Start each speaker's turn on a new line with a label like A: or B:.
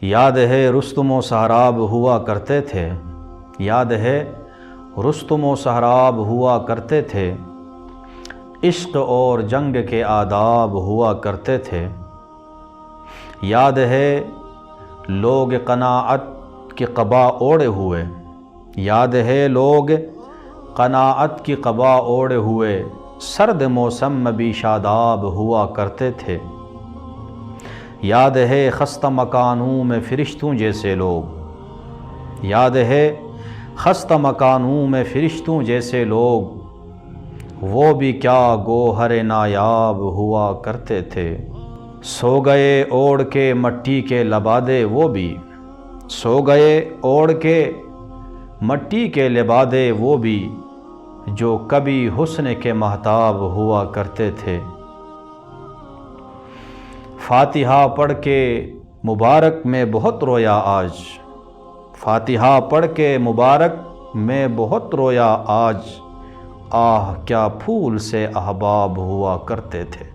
A: یاد ہے رستم و سہراب ہوا کرتے تھے، یاد ہے رستم و سہراب ہوا کرتے تھے، عشق اور جنگ کے آداب ہوا کرتے تھے۔ یاد ہے لوگ قناعت کی قبا اوڑھے ہوئے، یاد ہے لوگ قناعت کی قبا اوڑھے ہوئے سرد موسم میں بھی شاداب ہوا کرتے تھے۔ یاد ہے خستہ مکانوں میں فرشتوں جیسے لوگ، یاد ہے خستہ مکانوں میں فرشتوں جیسے لوگ، وہ بھی کیا گوہر نایاب ہوا کرتے تھے۔ سو گئے اوڑھ کے مٹی کے لبادے وہ بھی، سو گئے اوڑھ کے مٹی کے لبادے وہ بھی، جو کبھی حسن کے مہتاب ہوا کرتے تھے۔ فاتحہ پڑھ کے مبارک میں بہت رویا آج، فاتحہ پڑھ کے مبارک میں بہت رویا آج، آہ کیا پھول سے احباب ہوا کرتے تھے۔